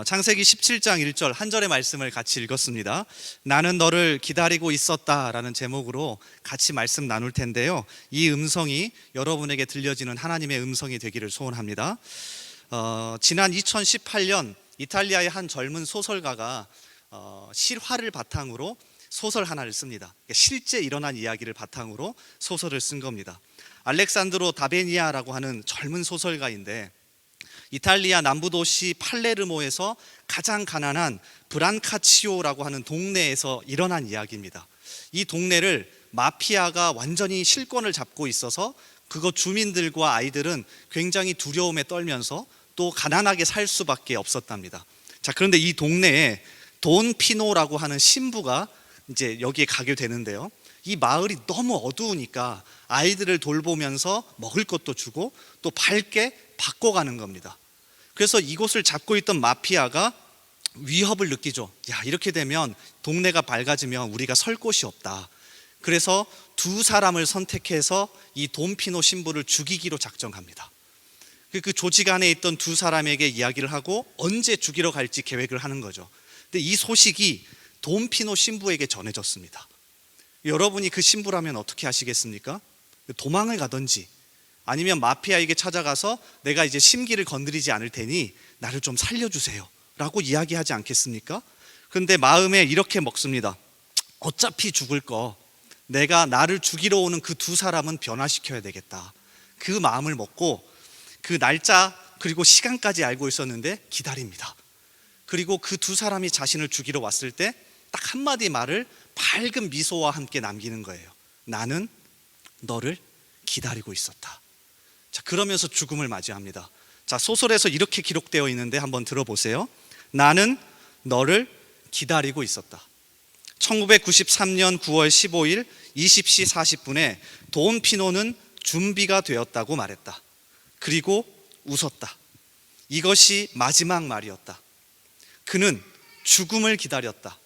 창세기 17장 1절 한 절의 말씀을 같이 읽었습니다. 나는 너를 기다리고 있었다라는 제목으로 같이 말씀 나눌 텐데요. 이 음성이 여러분에게 들려지는 하나님의 음성이 되기를 소원합니다. 지난 2018년 이탈리아의 한 젊은 소설가가 실화를 바탕으로 소설 하나를 씁니다. 실제 일어난 이야기를 바탕으로 소설을 쓴 겁니다. 알렉산드로 다베니아라고 하는 젊은 소설가인데 이탈리아 남부 도시 팔레르모에서 가장 가난한 브란카치오라고 하는 동네에서 일어난 이야기입니다. 이 동네를 마피아가 완전히 실권을 잡고 있어서 그곳 주민들과 아이들은 굉장히 두려움에 떨면서 또 가난하게 살 수밖에 없었답니다. 자, 그런데 이 동네에 돈 피노라고 하는 신부가 이제 여기에 가게 되는데요. 이 마을이 너무 어두우니까 아이들을 돌보면서 먹을 것도 주고 또 밝게 바꿔가는 겁니다. 그래서 이곳을 잡고 있던 마피아가 위협을 느끼죠. 야, 이렇게 되면 동네가 밝아지면 우리가 설 곳이 없다. 그래서 두 사람을 선택해서 이 돈피노 신부를 죽이기로 작정합니다. 그 조직 안에 있던 두 사람에게 이야기를 하고 언제 죽이러 갈지 계획을 하는 거죠. 근데 이 소식이 돈피노 신부에게 전해졌습니다. 여러분이 그 신부라면 어떻게 하시겠습니까? 도망을 가든지 아니면 마피아에게 찾아가서 내가 이제 심기를 건드리지 않을 테니 나를 좀 살려주세요 라고 이야기하지 않겠습니까? 그런데 마음에 이렇게 먹습니다. 어차피 죽을 거 내가 나를 죽이러 오는 그 두 사람은 변화시켜야 되겠다. 그 마음을 먹고 그 날짜 그리고 시간까지 알고 있었는데 기다립니다. 그리고 그 두 사람이 자신을 죽이러 왔을 때 딱 한마디 말을 밝은 미소와 함께 남기는 거예요. 나는 너를 기다리고 있었다. 자, 그러면서 죽음을 맞이합니다. 자, 소설에서 이렇게 기록되어 있는데 한번 들어보세요. 나는 너를 기다리고 있었다. 1993년 9월 15일 20시 40분에 돈 피노는 준비가 되었다고 말했다. 그리고 웃었다. 이것이 마지막 말이었다. 그는 죽음을 기다렸다.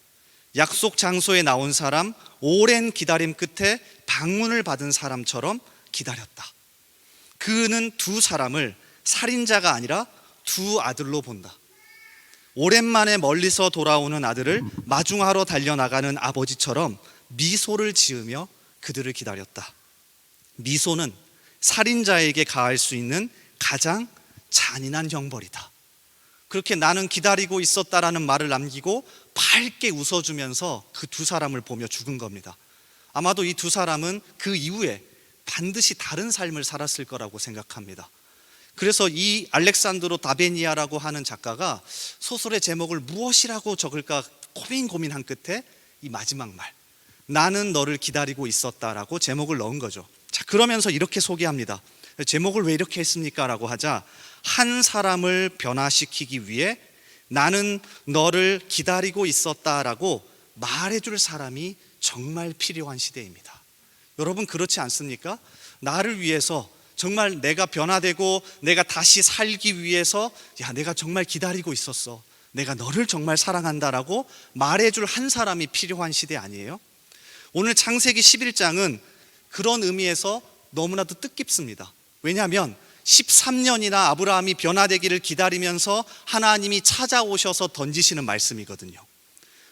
약속 장소에 나온 사람, 오랜 기다림 끝에 방문을 받은 사람처럼 기다렸다. 그는 두 사람을 살인자가 아니라 두 아들로 본다. 오랜만에 멀리서 돌아오는 아들을 마중하러 달려나가는 아버지처럼 미소를 지으며 그들을 기다렸다. 미소는 살인자에게 가할 수 있는 가장 잔인한 형벌이다. 그렇게 나는 기다리고 있었다라는 말을 남기고 밝게 웃어주면서 그 두 사람을 보며 죽은 겁니다. 아마도 이 두 사람은 그 이후에 반드시 다른 삶을 살았을 거라고 생각합니다. 그래서 이 알렉산드로 다베니아라고 하는 작가가 소설의 제목을 무엇이라고 적을까 고민한 끝에 이 마지막 말, 나는 너를 기다리고 있었다라고 제목을 넣은 거죠. 자, 그러면서 이렇게 소개합니다. 제목을 왜 이렇게 했습니까? 라고 하자, 한 사람을 변화시키기 위해 나는 너를 기다리고 있었다라고 말해줄 사람이 정말 필요한 시대입니다. 여러분, 그렇지 않습니까? 나를 위해서 정말 내가 변화되고 내가 다시 살기 위해서 야, 내가 정말 기다리고 있었어, 내가 너를 정말 사랑한다라고 말해줄 한 사람이 필요한 시대 아니에요? 오늘 창세기 11장은 그런 의미에서 너무나도 뜻깊습니다. 왜냐하면 13년이나 아브라함이 변화되기를 기다리면서 하나님이 찾아오셔서 던지시는 말씀이거든요.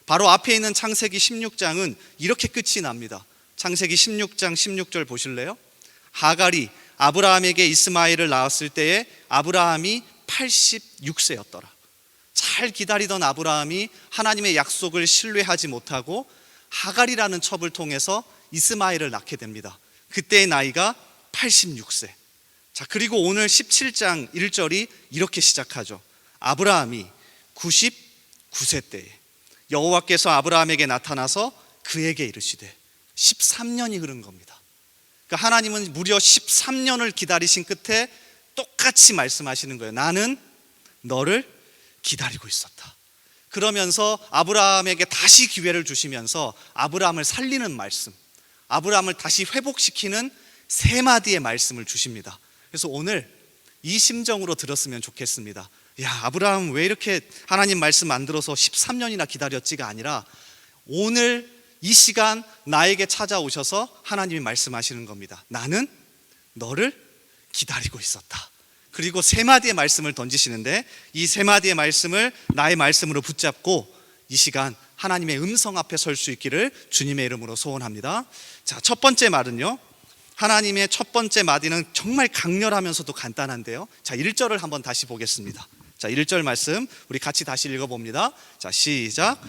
바로 앞에 있는 창세기 16장은 이렇게 끝이 납니다. 창세기 16장 16절 보실래요? 하갈이 아브라함에게 이스마엘을 낳았을 때에 아브라함이 86세였더라. 잘 기다리던 아브라함이 하나님의 약속을 신뢰하지 못하고 하갈이라는 첩을 통해서 이스마엘을 낳게 됩니다. 그때의 나이가 86세. 자, 그리고 오늘 17장 1절이 이렇게 시작하죠. 아브라함이 99세 때에 여호와께서 아브라함에게 나타나서 그에게 이르시되 13년이 흐른 겁니다. 그러니까 하나님은 무려 13년을 기다리신 끝에 똑같이 말씀하시는 거예요. 나는 너를 기다리고 있었다. 그러면서 아브라함에게 다시 기회를 주시면서 아브라함을 살리는 말씀, 아브라함을 다시 회복시키는 세 마디의 말씀을 주십니다. 그래서 오늘 이 심정으로 들었으면 좋겠습니다. 야, 아브라함 왜 이렇게 하나님 말씀 안 들어서 13년이나 기다렸지가 아니라 오늘 이 시간 나에게 찾아오셔서 하나님이 말씀하시는 겁니다. 나는 너를 기다리고 있었다. 그리고 세 마디의 말씀을 던지시는데 이 세 마디의 말씀을 나의 말씀으로 붙잡고 이 시간 하나님의 음성 앞에 설 수 있기를 주님의 이름으로 소원합니다. 자, 첫 번째 말은요, 하나님의 첫 번째 마디는 정말 강렬하면서도 간단한데요. 자, 1절을 한번 다시 보겠습니다. 자, 1절 말씀 우리 같이 다시 읽어봅니다. 자, 시작.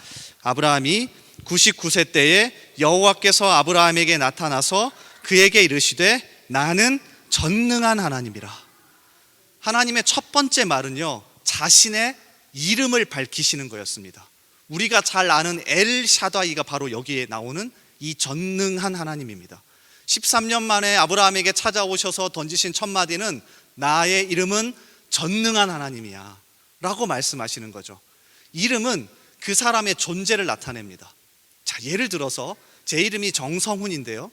아브라함이 99세 때에 여호와께서 아브라함에게 나타나서 그에게 이르시되 나는 전능한 하나님이라. 하나님의 첫 번째 말은요, 자신의 이름을 밝히시는 거였습니다. 우리가 잘 아는 엘 샤다이가 바로 여기에 나오는 이 전능한 하나님입니다. 13년 만에 아브라함에게 찾아오셔서 던지신 첫 마디는 나의 이름은 전능한 하나님이야 라고 말씀하시는 거죠. 이름은 그 사람의 존재를 나타냅니다. 자, 예를 들어서 제 이름이 정성훈인데요,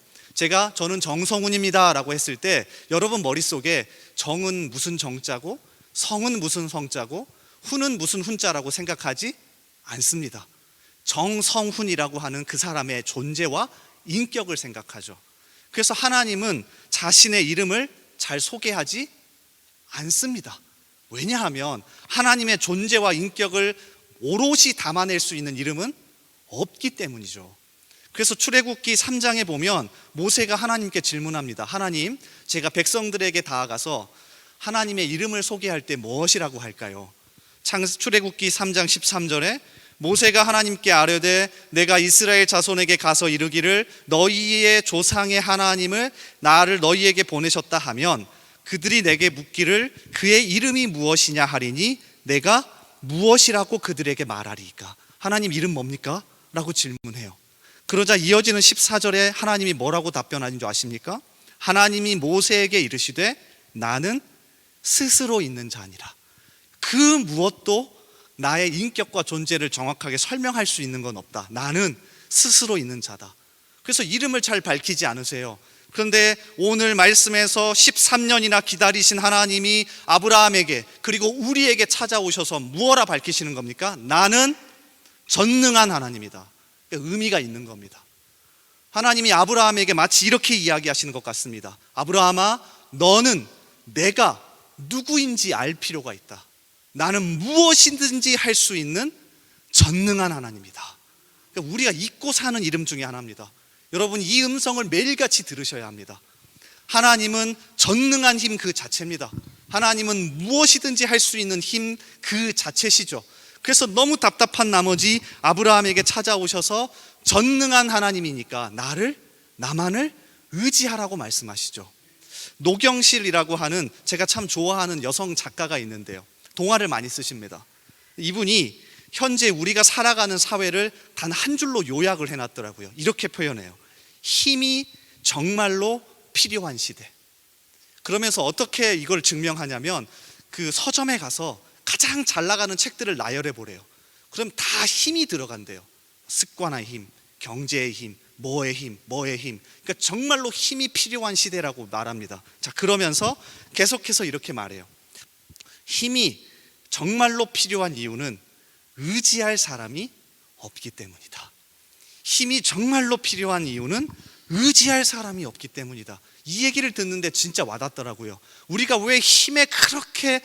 저는 정성훈입니다 라고 했을 때 여러분 머릿속에 정은 무슨 정자고 성은 무슨 성자고 훈은 무슨 훈자라고 생각하지 않습니다. 정성훈이라고 하는 그 사람의 존재와 인격을 생각하죠. 그래서 하나님은 자신의 이름을 잘 소개하지 않습니다. 왜냐하면 하나님의 존재와 인격을 오롯이 담아낼 수 있는 이름은 없기 때문이죠. 그래서 출애굽기 3장에 보면 모세가 하나님께 질문합니다. 하나님, 제가 백성들에게 다가가서 하나님의 이름을 소개할 때 무엇이라고 할까요? 출애굽기 3장 13절에 모세가 하나님께 아뢰되 내가 이스라엘 자손에게 가서 이르기를 너희의 조상의 하나님을 나를 너희에게 보내셨다 하면 그들이 내게 묻기를 그의 이름이 무엇이냐 하리니 내가 무엇이라고 그들에게 말하리이까. 하나님 이름 뭡니까? 라고 질문해요. 그러자 이어지는 14절에 하나님이 뭐라고 답변하는 줄 아십니까? 하나님이 모세에게 이르시되 나는 스스로 있는 자니라. 그 무엇도 나의 인격과 존재를 정확하게 설명할 수 있는 건 없다. 나는 스스로 있는 자다. 그래서 이름을 잘 밝히지 않으세요. 그런데 오늘 말씀에서 13년이나 기다리신 하나님이 아브라함에게 그리고 우리에게 찾아오셔서 무엇라 밝히시는 겁니까? 나는 전능한 하나님이다. 의미가 있는 겁니다. 하나님이 아브라함에게 마치 이렇게 이야기하시는 것 같습니다. 아브라함아, 너는 내가 누구인지 알 필요가 있다. 나는 무엇이든지 할 수 있는 전능한 하나님이다. 우리가 잊고 사는 이름 중에 하나입니다. 여러분, 이 음성을 매일같이 들으셔야 합니다. 하나님은 전능한 힘 그 자체입니다. 하나님은 무엇이든지 할 수 있는 힘 그 자체시죠. 그래서 너무 답답한 나머지 아브라함에게 찾아오셔서 전능한 하나님이니까 나만을 의지하라고 말씀하시죠. 노경실이라고 하는 제가 참 좋아하는 여성 작가가 있는데요, 동화를 많이 쓰십니다. 이분이 현재 우리가 살아가는 사회를 단 한 줄로 요약을 해놨더라고요. 이렇게 표현해요. 힘이 정말로 필요한 시대. 그러면서 어떻게 이걸 증명하냐면 그 서점에 가서 가장 잘 나가는 책들을 나열해 보래요. 그럼 다 힘이 들어간대요. 습관의 힘, 경제의 힘, 뭐의 힘. 그러니까 정말로 힘이 필요한 시대라고 말합니다. 자, 그러면서 계속해서 이렇게 말해요. 힘이 정말로 필요한 이유는 의지할 사람이 없기 때문이다. 힘이 정말로 필요한 이유는 의지할 사람이 없기 때문이다. 이 얘기를 듣는데 진짜 와닿더라고요. 우리가 왜 힘에 그렇게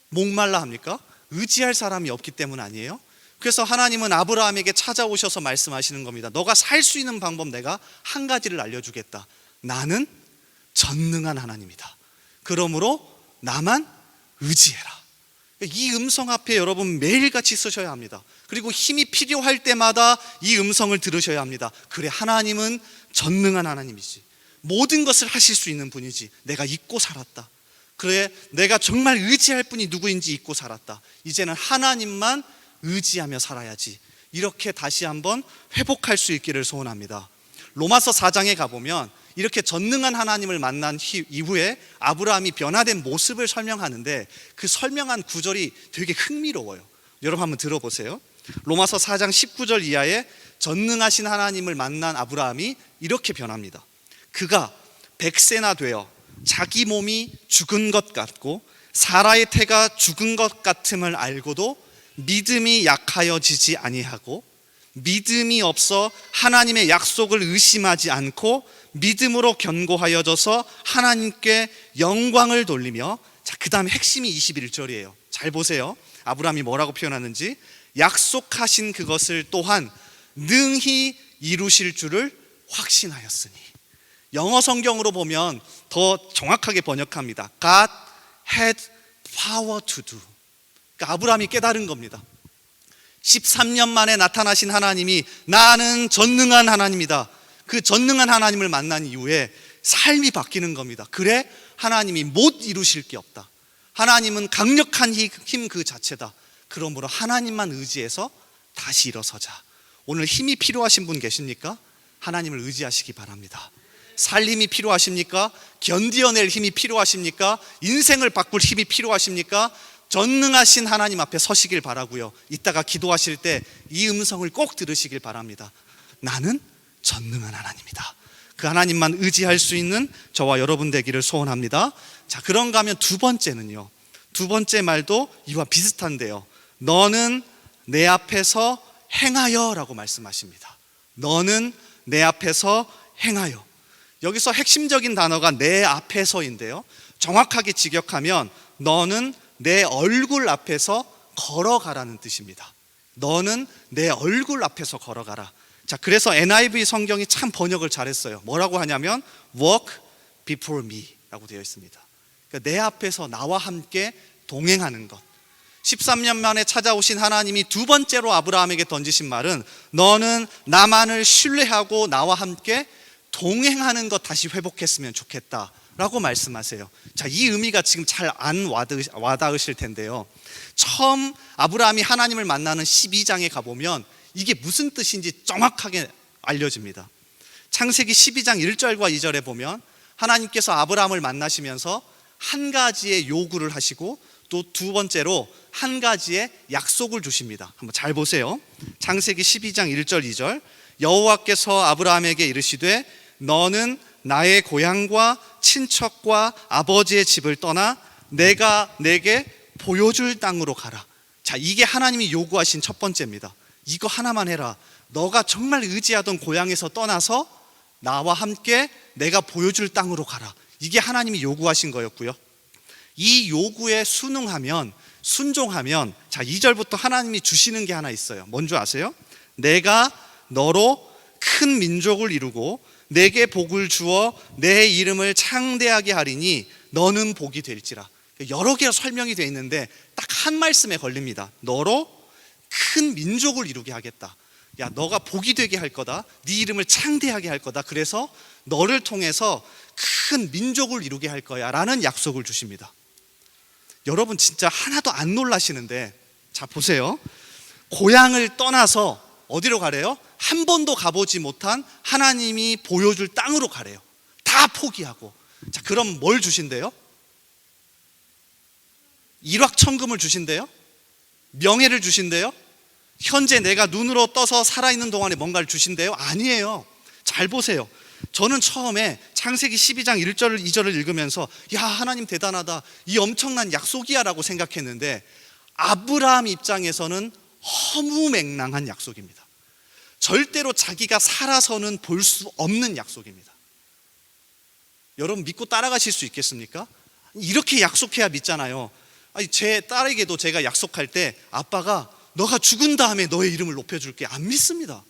목말라 합니까? 의지할 사람이 없기 때문 아니에요? 그래서 하나님은 아브라함에게 찾아오셔서 말씀하시는 겁니다. 너가 살 수 있는 방법 내가 한 가지를 알려주겠다. 나는 전능한 하나님이다. 그러므로 나만 의지해라. 이 음성 앞에 여러분 매일같이 쓰셔야 합니다. 그리고 힘이 필요할 때마다 이 음성을 들으셔야 합니다. 그래, 하나님은 전능한 하나님이지, 모든 것을 하실 수 있는 분이지, 내가 잊고 살았다. 그래, 내가 정말 의지할 분이 누구인지 잊고 살았다. 이제는 하나님만 의지하며 살아야지. 이렇게 다시 한번 회복할 수 있기를 소원합니다. 로마서 4장에 가보면 이렇게 전능한 하나님을 만난 이후에 아브라함이 변화된 모습을 설명하는데 그 설명한 구절이 되게 흥미로워요. 여러분 한번 들어보세요. 로마서 4장 19절 이하에 전능하신 하나님을 만난 아브라함이 이렇게 변합니다. 그가 100세나 되어 자기 몸이 죽은 것 같고 사라의 태가 죽은 것 같음을 알고도 믿음이 약하여지지 아니하고 믿음이 없어 하나님의 약속을 의심하지 않고 믿음으로 견고하여져서 하나님께 영광을 돌리며 자, 그 다음에 핵심이 21절이에요. 잘 보세요. 아브라함이 뭐라고 표현하는지. 약속하신 그것을 또한 능히 이루실 줄을 확신하였으니. 영어 성경으로 보면 더 정확하게 번역합니다. God had power to do. 그러니까 아브라함이 깨달은 겁니다. 13년 만에 나타나신 하나님이 나는 전능한 하나님이다. 그 전능한 하나님을 만난 이후에 삶이 바뀌는 겁니다. 그래, 하나님이 못 이루실 게 없다. 하나님은 강력한 힘 그 자체다. 그러므로 하나님만 의지해서 다시 일어서자. 오늘 힘이 필요하신 분 계십니까? 하나님을 의지하시기 바랍니다. 살림이 필요하십니까? 견디어낼 힘이 필요하십니까? 인생을 바꿀 힘이 필요하십니까? 전능하신 하나님 앞에 서시길 바라고요. 이따가 기도하실 때 이 음성을 꼭 들으시길 바랍니다. 나는 전능한 하나님이다. 그 하나님만 의지할 수 있는 저와 여러분 되기를 소원합니다. 자, 그런가 하면 두 번째는요. 두 번째 말도 이와 비슷한데요. 너는 내 앞에서 행하여 라고 말씀하십니다. 너는 내 앞에서 행하여. 여기서 핵심적인 단어가 내 앞에서인데요. 정확하게 직역하면 너는 내 얼굴 앞에서 걸어가라는 뜻입니다. 너는 내 얼굴 앞에서 걸어가라. 자, 그래서 NIV 성경이 참 번역을 잘했어요. 뭐라고 하냐면 walk before me 라고 되어 있습니다. 그러니까 내 앞에서 나와 함께 동행하는 것. 13년 만에 찾아오신 하나님이 두 번째로 아브라함에게 던지신 말은 너는 나만을 신뢰하고 나와 함께 동행하는 것 다시 회복했으면 좋겠다 라고 말씀하세요. 자, 이 의미가 지금 잘 안 와닿으실 텐데요. 처음 아브라함이 하나님을 만나는 12장에 가보면 이게 무슨 뜻인지 정확하게 알려집니다. 창세기 12장 1절과 2절에 보면 하나님께서 아브라함을 만나시면서 한 가지의 요구를 하시고 또 두 번째로 한 가지의 약속을 주십니다. 한번 잘 보세요. 창세기 12장 1절 2절. 여호와께서 아브라함에게 이르시되 너는 나의 고향과 친척과 아버지의 집을 떠나 내가 내게 보여줄 땅으로 가라. 자, 이게 하나님이 요구하신 첫 번째입니다. 이거 하나만 해라. 너가 정말 의지하던 고향에서 떠나서 나와 함께 내가 보여줄 땅으로 가라. 이게 하나님이 요구하신 거였고요. 이 요구에 순종하면 자, 2절부터 하나님이 주시는 게 하나 있어요. 뭔지 아세요? 내가 너로 큰 민족을 이루고 내게 복을 주어 내 이름을 창대하게 하리니 너는 복이 될지라. 여러 개로 설명이 되어 있는데 딱 한 말씀에 걸립니다. 너로 큰 민족을 이루게 하겠다. 야, 너가 복이 되게 할 거다. 네 이름을 창대하게 할 거다. 그래서 너를 통해서 큰 민족을 이루게 할 거야 라는 약속을 주십니다. 여러분 진짜 하나도 안 놀라시는데 자, 보세요. 고향을 떠나서 어디로 가래요? 한 번도 가보지 못한 하나님이 보여줄 땅으로 가래요. 다 포기하고. 자, 그럼 뭘 주신대요? 일확천금을 주신대요? 명예를 주신대요? 현재 내가 눈으로 떠서 살아있는 동안에 뭔가를 주신대요? 아니에요. 잘 보세요. 저는 처음에 창세기 12장 1절 2절을 읽으면서 야, 하나님 대단하다, 이 엄청난 약속이야 라고 생각했는데 아브라함 입장에서는 허무맹랑한 약속입니다. 절대로 자기가 살아서는 볼 수 없는 약속입니다. 여러분 믿고 따라가실 수 있겠습니까? 이렇게 약속해야 믿잖아요. 아니, 제 딸에게도 제가 약속할 때 아빠가 너가 죽은 다음에 너의 이름을 높여줄게, 안 믿습니다.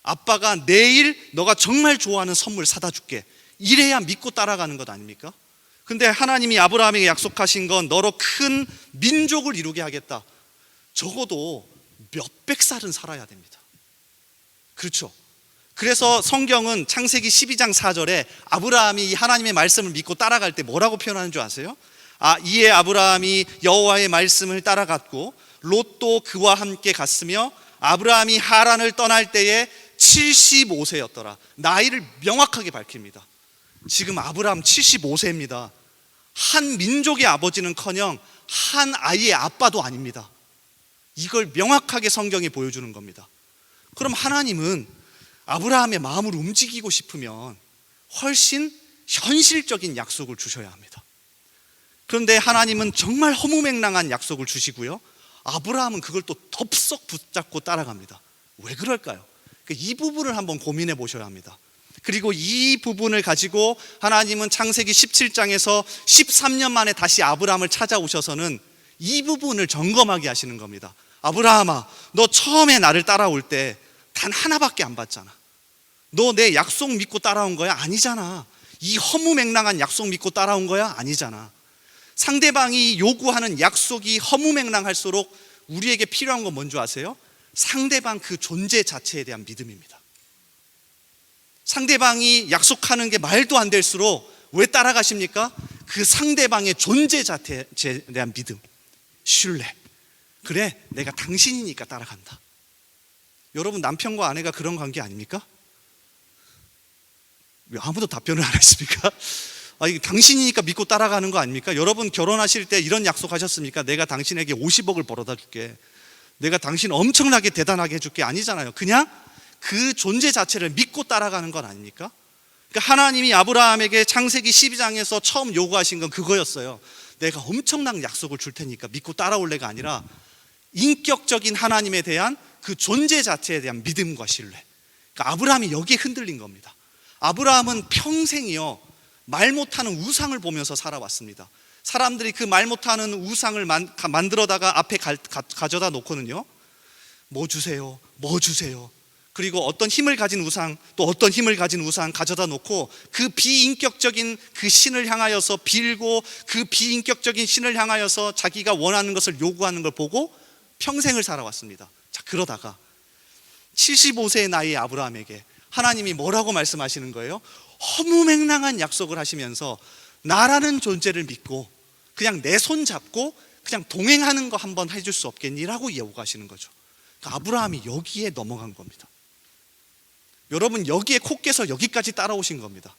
아빠가 내일 너가 정말 좋아하는 선물 사다 줄게, 이래야 믿고 따라가는 것 아닙니까? 근데 하나님이 아브라함에게 약속하신 건 너로 큰 민족을 이루게 하겠다. 적어도 몇백 살은 살아야 됩니다. 그렇죠? 그래서 성경은 창세기 12장 4절에 아브라함이 하나님의 말씀을 믿고 따라갈 때 뭐라고 표현하는 줄 아세요? 이에 아브라함이 여호와의 말씀을 따라갔고 롯도 그와 함께 갔으며 아브라함이 하란을 떠날 때에 75세였더라. 나이를 명확하게 밝힙니다. 지금 아브라함 75세입니다. 한 민족의 아버지는커녕 한 아이의 아빠도 아닙니다. 이걸 명확하게 성경이 보여주는 겁니다. 그럼 하나님은 아브라함의 마음을 움직이고 싶으면 훨씬 현실적인 약속을 주셔야 합니다. 그런데 하나님은 정말 허무맹랑한 약속을 주시고요, 아브라함은 그걸 또 덥석 붙잡고 따라갑니다. 왜 그럴까요? 이 부분을 한번 고민해 보셔야 합니다. 그리고 이 부분을 가지고 하나님은 창세기 17장에서 13년 만에 다시 아브라함을 찾아오셔서는 이 부분을 점검하게 하시는 겁니다. 아브라함아, 너 처음에 나를 따라올 때 단 하나밖에 안 받잖아. 너 내 약속 믿고 따라온 거야? 아니잖아. 이 허무맹랑한 약속 믿고 따라온 거야? 아니잖아. 상대방이 요구하는 약속이 허무맹랑할수록 우리에게 필요한 건 뭔지 아세요? 상대방 그 존재 자체에 대한 믿음입니다. 상대방이 약속하는 게 말도 안 될수록 왜 따라가십니까? 그 상대방의 존재 자체에 대한 믿음, 신뢰. 그래, 내가 당신이니까 따라간다. 여러분, 남편과 아내가 그런 관계 아닙니까? 왜 아무도 답변을 안 했습니까? 이게 당신이니까 믿고 따라가는 거 아닙니까? 여러분, 결혼하실 때 이런 약속하셨습니까? 내가 당신에게 50억을 벌어다 줄게, 내가 당신 엄청나게 대단하게 해줄게. 아니잖아요. 그냥 그 존재 자체를 믿고 따라가는 건 아닙니까? 그러니까 하나님이 아브라함에게 창세기 12장에서 처음 요구하신 건 그거였어요. 내가 엄청난 약속을 줄 테니까 믿고 따라올래가 아니라 인격적인 하나님에 대한 그 존재 자체에 대한 믿음과 신뢰. 그러니까 아브라함이 여기에 흔들린 겁니다. 아브라함은 평생이요, 말 못하는 우상을 보면서 살아왔습니다. 사람들이 그 말 못하는 우상을 만들어다가 앞에 가져다 놓거든요. 뭐 주세요, 뭐 주세요. 그리고 어떤 힘을 가진 우상, 또 어떤 힘을 가진 우상 가져다 놓고 그 비인격적인 그 신을 향하여서 빌고, 그 비인격적인 신을 향하여서 자기가 원하는 것을 요구하는 걸 보고 평생을 살아왔습니다. 자, 그러다가 75세의 나이의 아브라함에게 하나님이 뭐라고 말씀하시는 거예요? 허무맹랑한 약속을 하시면서 나라는 존재를 믿고 그냥 내 손 잡고 그냥 동행하는 거 한번 해줄 수 없겠니라고 요구하시는 거죠. 그러니까 아브라함이 여기에 넘어간 겁니다. 여러분, 여기에 코 깨서 여기까지 따라오신 겁니다.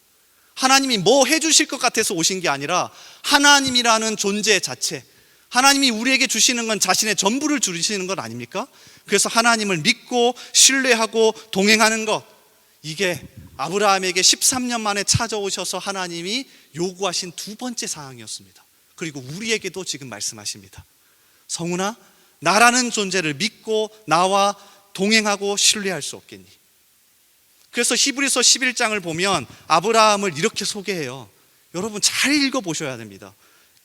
하나님이 뭐 해주실 것 같아서 오신 게 아니라 하나님이라는 존재 자체, 하나님이 우리에게 주시는 건 자신의 전부를 주시는 건 아닙니까? 그래서 하나님을 믿고 신뢰하고 동행하는 것, 이게 아브라함에게 13년 만에 찾아오셔서 하나님이 요구하신 두 번째 사항이었습니다. 그리고 우리에게도 지금 말씀하십니다. 성훈아, 나라는 존재를 믿고 나와 동행하고 신뢰할 수 없겠니? 그래서 히브리서 11장을 보면 아브라함을 이렇게 소개해요. 여러분, 잘 읽어보셔야 됩니다.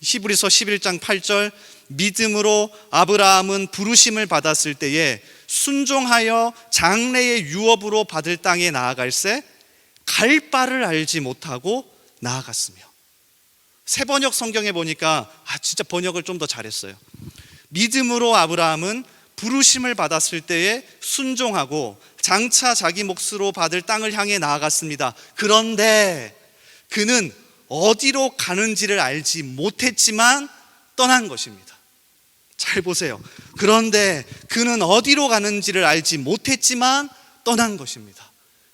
히브리서 11장 8절, 믿음으로 아브라함은 부르심을 받았을 때에 순종하여 장래의 유업으로 받을 땅에 나아갈새 갈 바를 알지 못하고 나아갔으며. 새 번역 성경에 보니까 진짜 번역을 좀 더 잘했어요. 믿음으로 아브라함은 부르심을 받았을 때에 순종하고 장차 자기 몫으로 받을 땅을 향해 나아갔습니다. 그런데 그는 어디로 가는지를 알지 못했지만 떠난 것입니다. 잘 보세요. 그런데 그는 어디로 가는지를 알지 못했지만 떠난 것입니다.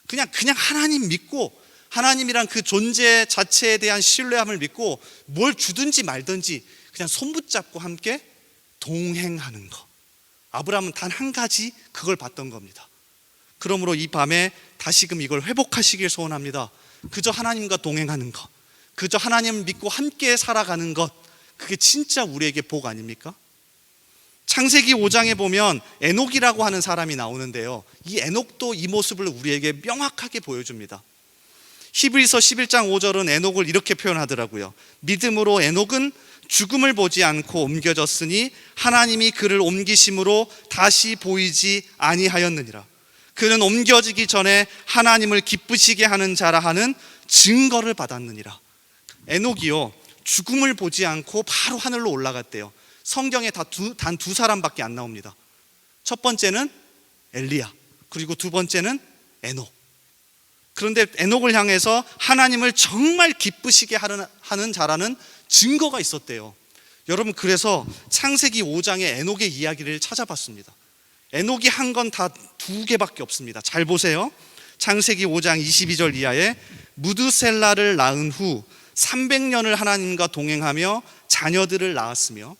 그냥 하나님 믿고, 하나님이란 그 존재 자체에 대한 신뢰함을 믿고 뭘 주든지 말든지 그냥 손 붙잡고 함께 동행하는 것. 아브라함은 단 한 가지 그걸 봤던 겁니다. 그러므로 이 밤에 다시금 이걸 회복하시길 소원합니다. 그저 하나님과 동행하는 것, 그저 하나님을 믿고 함께 살아가는 것, 그게 진짜 우리에게 복 아닙니까? 창세기 5장에 보면 에녹이라고 하는 사람이 나오는데요, 이 에녹도 이 모습을 우리에게 명확하게 보여줍니다. 히브리서 11장 5절은 에녹을 이렇게 표현하더라고요. 믿음으로 에녹은 죽음을 보지 않고 옮겨졌으니 하나님이 그를 옮기심으로 다시 보이지 아니하였느니라. 그는 옮겨지기 전에 하나님을 기쁘시게 하는 자라 하는 증거를 받았느니라. 에녹이요, 죽음을 보지 않고 바로 하늘로 올라갔대요. 성경에 단 두 사람밖에 안 나옵니다. 첫 번째는 엘리야, 그리고 두 번째는 에녹. 그런데 에녹을 향해서 하나님을 정말 기쁘시게 하는 자라는 증거가 있었대요. 여러분, 그래서 창세기 5장의 에녹의 이야기를 찾아봤습니다. 에녹이 한 건 다 두 개밖에 없습니다. 잘 보세요. 창세기 5장 22절 이하에 무드셀라를 낳은 후 300년을 하나님과 동행하며 자녀들을 낳았으며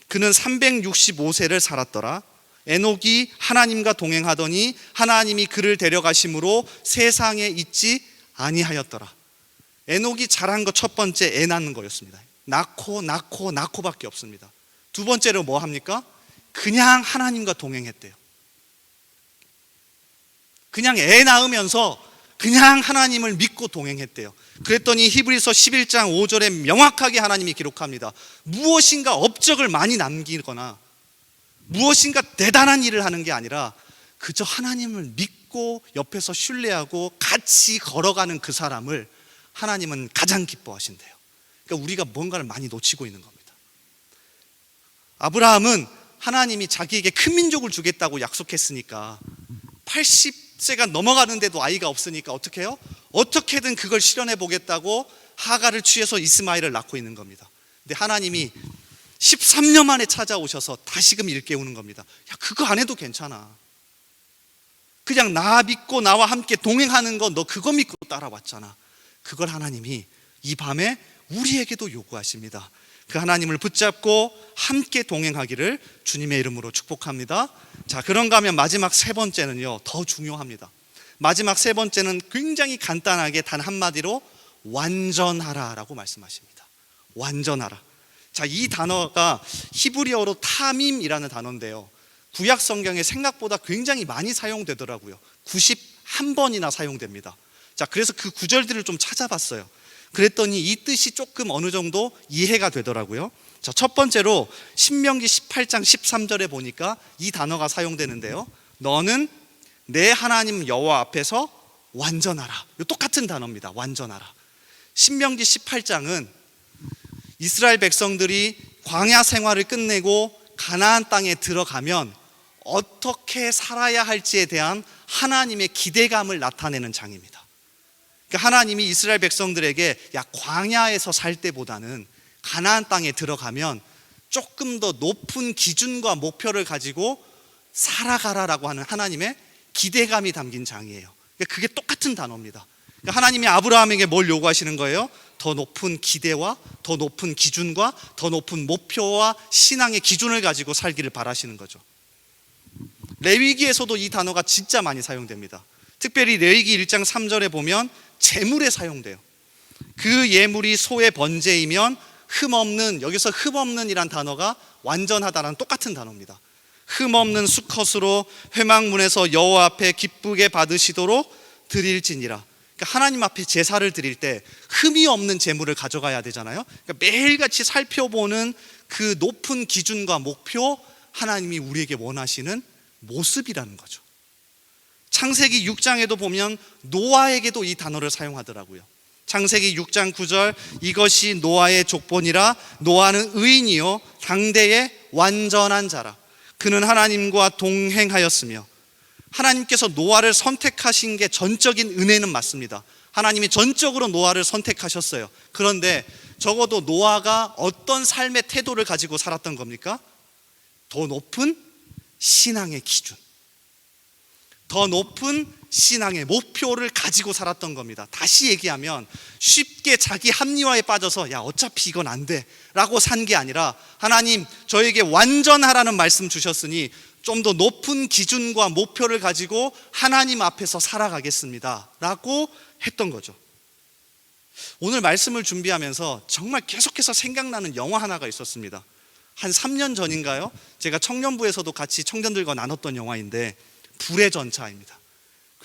그는 365세를 살았더라. 에녹이 하나님과 동행하더니 하나님이 그를 데려가심으로 세상에 있지 아니하였더라. 에녹이 잘한 것 첫 번째, 애 낳는 거였습니다. 낳고밖에 없습니다. 두 번째로 뭐 합니까? 그냥 하나님과 동행했대요. 그냥 애 낳으면서 그냥 하나님을 믿고 동행했대요. 그랬더니 히브리서 11장 5절에 명확하게 하나님이 기록합니다. 무엇인가 업적을 많이 남기거나 무엇인가 대단한 일을 하는 게 아니라 그저 하나님을 믿고 옆에서 신뢰하고 같이 걸어가는 그 사람을 하나님은 가장 기뻐하신대요. 그러니까 우리가 뭔가를 많이 놓치고 있는 겁니다. 아브라함은 하나님이 자기에게 큰 민족을 주겠다고 약속했으니까 80세가 넘어가는데도 아이가 없으니까 어떻게 해요? 어떻게든 그걸 실현해 보겠다고 하갈을 취해서 이스마엘을 낳고 있는 겁니다. 근데 하나님이 13년 만에 찾아오셔서 다시금 일깨우는 겁니다. 야, 그거 안 해도 괜찮아. 그냥 나 믿고 나와 함께 동행하는 거 너 그거 믿고 따라왔잖아. 그걸 하나님이 이 밤에 우리에게도 요구하십니다. 그 하나님을 붙잡고 함께 동행하기를 주님의 이름으로 축복합니다. 자, 그런가 하면 마지막 세 번째는요, 더 중요합니다. 마지막 세 번째는 굉장히 간단하게 단 한마디로 완전하라라고 말씀하십니다. 완전하라. 자, 이 단어가 히브리어로 타밈이라는 단어인데요, 구약 성경에 생각보다 굉장히 많이 사용되더라고요. 91번이나 사용됩니다. 자, 그래서 그 구절들을 좀 찾아봤어요. 그랬더니 이 뜻이 조금 어느 정도 이해가 되더라고요. 자, 첫 번째로 신명기 18장 13절에 보니까 이 단어가 사용되는데요, 너는 내 하나님 여호와 앞에서 완전하라. 똑같은 단어입니다. 완전하라. 신명기 18장은 이스라엘 백성들이 광야 생활을 끝내고 가나안 땅에 들어가면 어떻게 살아야 할지에 대한 하나님의 기대감을 나타내는 장입니다. 그러니까 하나님이 이스라엘 백성들에게 야, 광야에서 살 때보다는 가나안 땅에 들어가면 조금 더 높은 기준과 목표를 가지고 살아가라라고 하는 하나님의 기대감이 담긴 장이에요. 그러니까 그게 똑같은 단어입니다. 그러니까 하나님이 아브라함에게 뭘 요구하시는 거예요? 더 높은 기대와 더 높은 기준과 더 높은 목표와 신앙의 기준을 가지고 살기를 바라시는 거죠. 레위기에서도 이 단어가 진짜 많이 사용됩니다. 특별히 레위기 1장 3절에 보면 제물에 사용돼요. 그 예물이 소의 번제이면 흠없는, 여기서 흠없는이란 단어가 완전하다라는 똑같은 단어입니다. 흠없는 수컷으로 회막문에서 여호와 앞에 기쁘게 받으시도록 드릴지니라. 그러니까 하나님 앞에 제사를 드릴 때 흠이 없는 제물을 가져가야 되잖아요. 그러니까 매일같이 살펴보는 그 높은 기준과 목표, 하나님이 우리에게 원하시는 모습이라는 거죠. 창세기 6장에도 보면 노아에게도 이 단어를 사용하더라고요. 창세기 6장 9절, 이것이 노아의 족본이라. 노아는 의인이요 당대의 완전한 자라. 그는 하나님과 동행하였으며. 하나님께서 노아를 선택하신 게 전적인 은혜는 맞습니다. 하나님이 전적으로 노아를 선택하셨어요. 그런데 적어도 노아가 어떤 삶의 태도를 가지고 살았던 겁니까? 더 높은 신앙의 기준, 더 높은 신앙의 목표를 가지고 살았던 겁니다. 다시 얘기하면 쉽게 자기 합리화에 빠져서 야, 어차피 이건 안 돼 라고 산 게 아니라, 하나님 저에게 완전하라는 말씀 주셨으니 좀 더 높은 기준과 목표를 가지고 하나님 앞에서 살아가겠습니다 라고 했던 거죠. 오늘 말씀을 준비하면서 정말 계속해서 생각나는 영화 하나가 있었습니다. 한 3년 전인가요? 제가 청년부에서도 같이 청년들과 나눴던 영화인데 불의 전차입니다.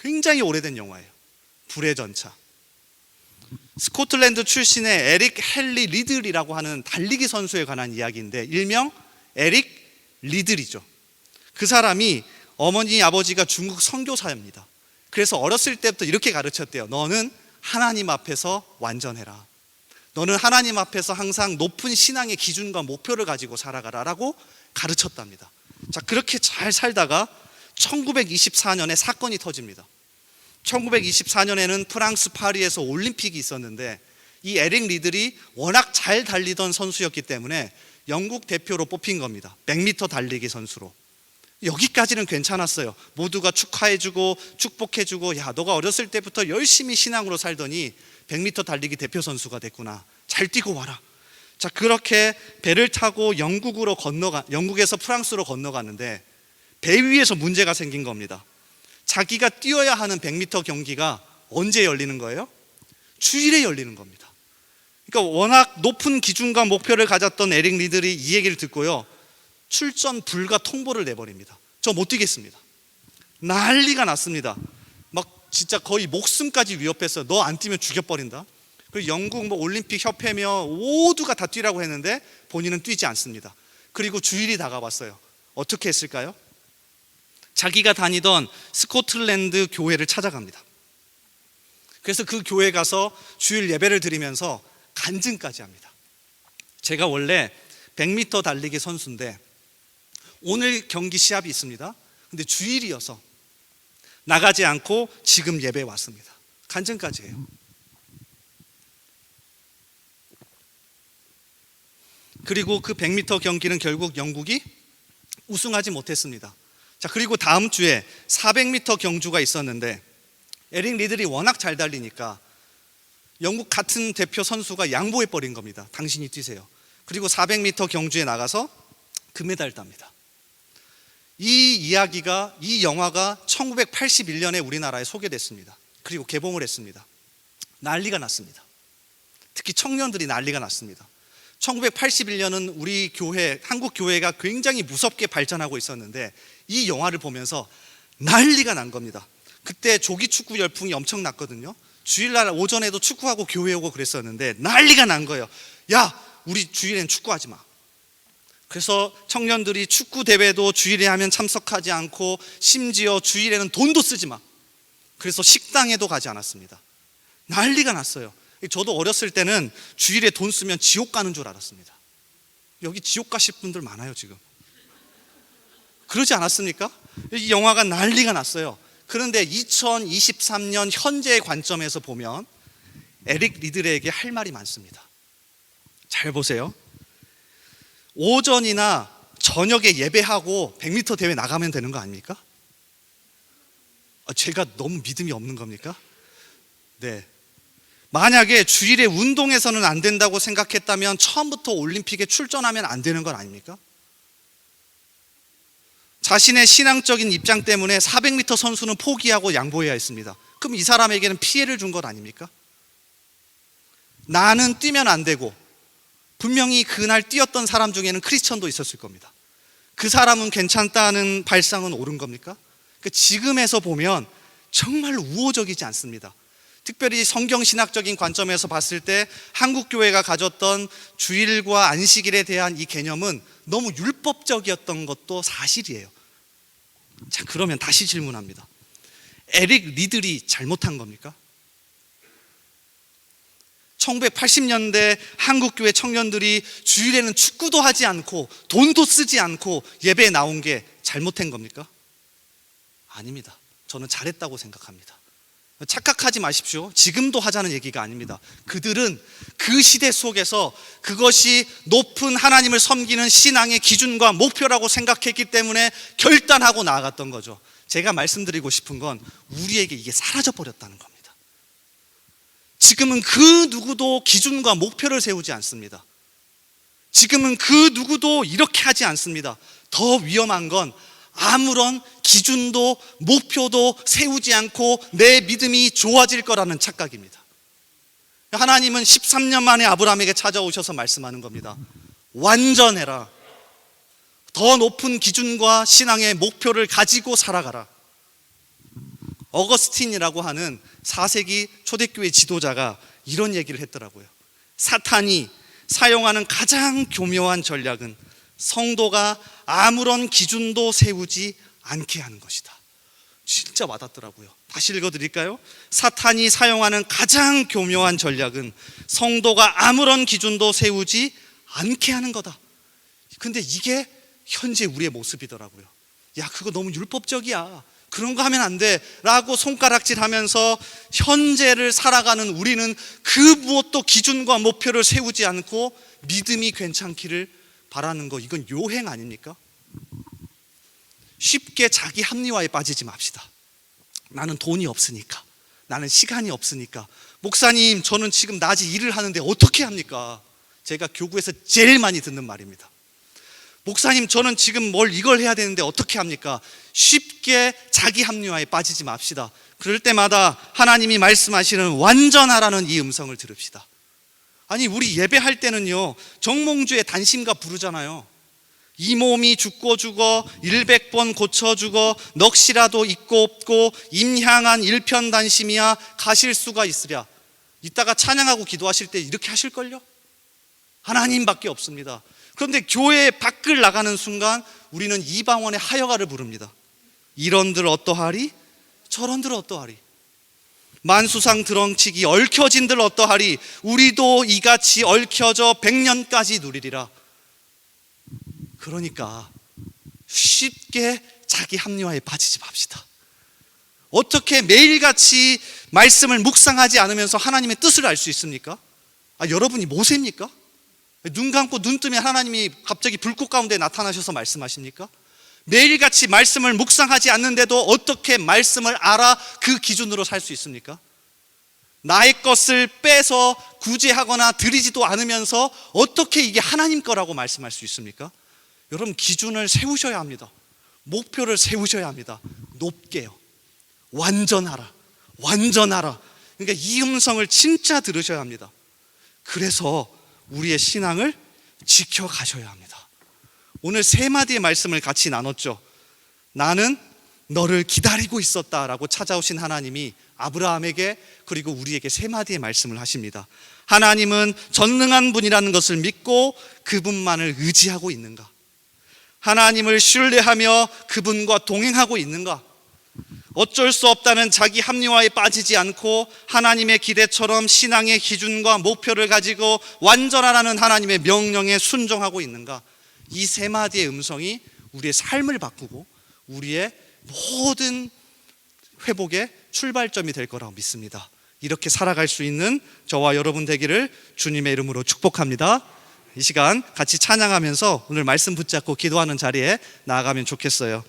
굉장히 오래된 영화예요. 불의 전차. 스코틀랜드 출신의 에릭 헨리 리들이라고 하는 달리기 선수에 관한 이야기인데, 일명 에릭 리들이죠. 그 사람이 어머니 아버지가 중국 선교사입니다. 그래서 어렸을 때부터 이렇게 가르쳤대요. 너는 하나님 앞에서 완전해라. 너는 하나님 앞에서 항상 높은 신앙의 기준과 목표를 가지고 살아가라 라고 가르쳤답니다. 자, 그렇게 잘 살다가 1924년에 사건이 터집니다. 1924년에는 프랑스 파리에서 올림픽이 있었는데, 이 에릭 리들이 워낙 잘 달리던 선수였기 때문에 영국 대표로 뽑힌 겁니다. 100m 달리기 선수로. 여기까지는 괜찮았어요. 모두가 축하해주고 축복해주고, 야, 너가 어렸을 때부터 열심히 신앙으로 살더니 100m 달리기 대표 선수가 됐구나. 잘 뛰고 와라. 자, 그렇게 배를 타고 영국에서 프랑스로 건너가는데 배 위에서 문제가 생긴 겁니다. 자기가 뛰어야 하는 100m 경기가 언제 열리는 거예요? 주일에 열리는 겁니다. 그러니까 워낙 높은 기준과 목표를 가졌던 에릭 리들이 이 얘기를 듣고요, 출전 불가 통보를 내버립니다. 저 못 뛰겠습니다. 난리가 났습니다. 막 진짜 거의 목숨까지 위협했어요. 너 안 뛰면 죽여버린다. 그리고 영국 올림픽 협회며 모두가 다 뛰라고 했는데 본인은 뛰지 않습니다. 그리고 주일이 다가왔어요. 어떻게 했을까요? 자기가 다니던 스코틀랜드 교회를 찾아갑니다. 그래서 그 교회에 가서 주일 예배를 드리면서 간증까지 합니다. 제가 원래 100m 달리기 선수인데 오늘 경기 시합이 있습니다. 근데 주일이어서 나가지 않고 지금 예배에 왔습니다. 간증까지 해요. 그리고 그 100m 경기는 결국 영국이 우승하지 못했습니다. 자, 그리고 다음 주에 400m 경주가 있었는데 에릭 리들이 워낙 잘 달리니까 영국 같은 대표 선수가 양보해 버린 겁니다. 당신이 뛰세요. 그리고 400m 경주에 나가서 금메달을 땁니다. 이 영화가 1981년에 우리나라에 소개됐습니다. 그리고 개봉을 했습니다. 난리가 났습니다. 특히 청년들이 난리가 났습니다. 1981년은 우리 교회, 한국 교회가 굉장히 무섭게 발전하고 있었는데 이 영화를 보면서 난리가 난 겁니다. 그때 조기 축구 열풍이 엄청 났거든요. 주일날 오전에도 축구하고 교회 오고 그랬었는데 난리가 난 거예요. 야, 우리 주일엔 축구하지 마. 그래서 청년들이 축구 대회도 주일에 하면 참석하지 않고 심지어 주일에는 돈도 쓰지 마. 그래서 식당에도 가지 않았습니다. 난리가 났어요. 저도 어렸을 때는 주일에 돈 쓰면 지옥 가는 줄 알았습니다. 여기 지옥 가실 분들 많아요 지금. 그러지 않았습니까? 이 영화가 난리가 났어요. 그런데 2023년 현재의 관점에서 보면 에릭 리들에게 할 말이 많습니다. 잘 보세요. 오전이나 저녁에 예배하고 100m 대회 나가면 되는 거 아닙니까? 제가 너무 믿음이 없는 겁니까? 네. 만약에 주일에 운동해서는 안 된다고 생각했다면 처음부터 올림픽에 출전하면 안 되는 건 아닙니까? 자신의 신앙적인 입장 때문에 400m 선수는 포기하고 양보해야 했습니다. 그럼 이 사람에게는 피해를 준 것 아닙니까? 나는 뛰면 안 되고 분명히 그날 뛰었던 사람 중에는 크리스천도 있었을 겁니다. 그 사람은 괜찮다는 발상은 옳은 겁니까? 지금에서 보면 정말 우호적이지 않습니다. 특별히 성경신학적인 관점에서 봤을 때 한국 교회가 가졌던 주일과 안식일에 대한 이 개념은 너무 율법적이었던 것도 사실이에요. 자, 그러면 다시 질문합니다. 에릭 리들이 잘못한 겁니까? 1980년대 한국교회 청년들이 주일에는 축구도 하지 않고 돈도 쓰지 않고 예배에 나온 게 잘못된 겁니까? 아닙니다. 저는 잘했다고 생각합니다. 착각하지 마십시오. 지금도 하자는 얘기가 아닙니다. 그들은 그 시대 속에서 그것이 높은 하나님을 섬기는 신앙의 기준과 목표라고 생각했기 때문에 결단하고 나아갔던 거죠. 제가 말씀드리고 싶은 건 우리에게 이게 사라져 버렸다는 겁니다. 지금은 그 누구도 기준과 목표를 세우지 않습니다. 지금은 그 누구도 이렇게 하지 않습니다. 더 위험한 건 아무런 기준도 목표도 세우지 않고 내 믿음이 좋아질 거라는 착각입니다. 하나님은 13년 만에 아브라함에게 찾아오셔서 말씀하는 겁니다. 완전해라. 더 높은 기준과 신앙의 목표를 가지고 살아가라. 어거스틴이라고 하는 4세기 초대교회 지도자가 이런 얘기를 했더라고요. 사탄이 사용하는 가장 교묘한 전략은 성도가 아무런 기준도 세우지 않게 하는 것이다. 진짜 와닿더라고요. 다시 읽어드릴까요? 사탄이 사용하는 가장 교묘한 전략은 성도가 아무런 기준도 세우지 않게 하는 거다. 근데 이게 현재 우리의 모습이더라고요. 야, 그거 너무 율법적이야. 그런 거 하면 안 돼 라고 손가락질 하면서 현재를 살아가는 우리는 그 무엇도 기준과 목표를 세우지 않고 믿음이 괜찮기를 바라는 거, 이건 요행 아닙니까? 쉽게 자기 합리화에 빠지지 맙시다. 나는 돈이 없으니까, 나는 시간이 없으니까, 목사님 저는 지금 낮에 일을 하는데 어떻게 합니까? 제가 교구에서 제일 많이 듣는 말입니다. 목사님 저는 지금 이걸 해야 되는데 어떻게 합니까? 쉽게 자기 합리화에 빠지지 맙시다. 그럴 때마다 하나님이 말씀하시는 완전하라는 이 음성을 들읍시다. 아니, 우리 예배할 때는요 정몽주의 단심가 부르잖아요. 이 몸이 죽고 죽어 100번 고쳐 죽어 넋이라도 있고 없고 임향한 일편단심이야 가실 수가 있으랴. 이따가 찬양하고 기도하실 때 이렇게 하실걸요? 하나님밖에 없습니다. 그런데 교회 밖을 나가는 순간 우리는 이방원의 하여가를 부릅니다. 이런들 어떠하리? 저런들 어떠하리? 만수상 드렁치기 얽혀진들 어떠하리? 우리도 이같이 얽혀져 100년까지 누리리라. 그러니까 쉽게 자기 합리화에 빠지지 맙시다. 어떻게 매일같이 말씀을 묵상하지 않으면서 하나님의 뜻을 알 수 있습니까? 여러분이 모세입니까? 눈 감고 눈 뜨면 하나님이 갑자기 불꽃 가운데 나타나셔서 말씀하십니까? 매일같이 말씀을 묵상하지 않는데도 어떻게 말씀을 알아 그 기준으로 살 수 있습니까? 나의 것을 빼서 구제하거나 드리지도 않으면서 어떻게 이게 하나님 거라고 말씀할 수 있습니까? 여러분, 기준을 세우셔야 합니다. 목표를 세우셔야 합니다. 높게요. 완전하라. 완전하라. 그러니까 이 음성을 진짜 들으셔야 합니다. 그래서 우리의 신앙을 지켜가셔야 합니다. 오늘 세 마디의 말씀을 같이 나눴죠. 나는 너를 기다리고 있었다라고 찾아오신 하나님이 아브라함에게 그리고 우리에게 세 마디의 말씀을 하십니다. 하나님은 전능한 분이라는 것을 믿고 그분만을 의지하고 있는가? 하나님을 신뢰하며 그분과 동행하고 있는가? 어쩔 수 없다는 자기 합리화에 빠지지 않고 하나님의 기대처럼 신앙의 기준과 목표를 가지고 완전하라는 하나님의 명령에 순종하고 있는가? 이 세 마디의 음성이 우리의 삶을 바꾸고 우리의 모든 회복의 출발점이 될 거라고 믿습니다. 이렇게 살아갈 수 있는 저와 여러분 되기를 주님의 이름으로 축복합니다. 이 시간 같이 찬양하면서 오늘 말씀 붙잡고 기도하는 자리에 나아가면 좋겠어요.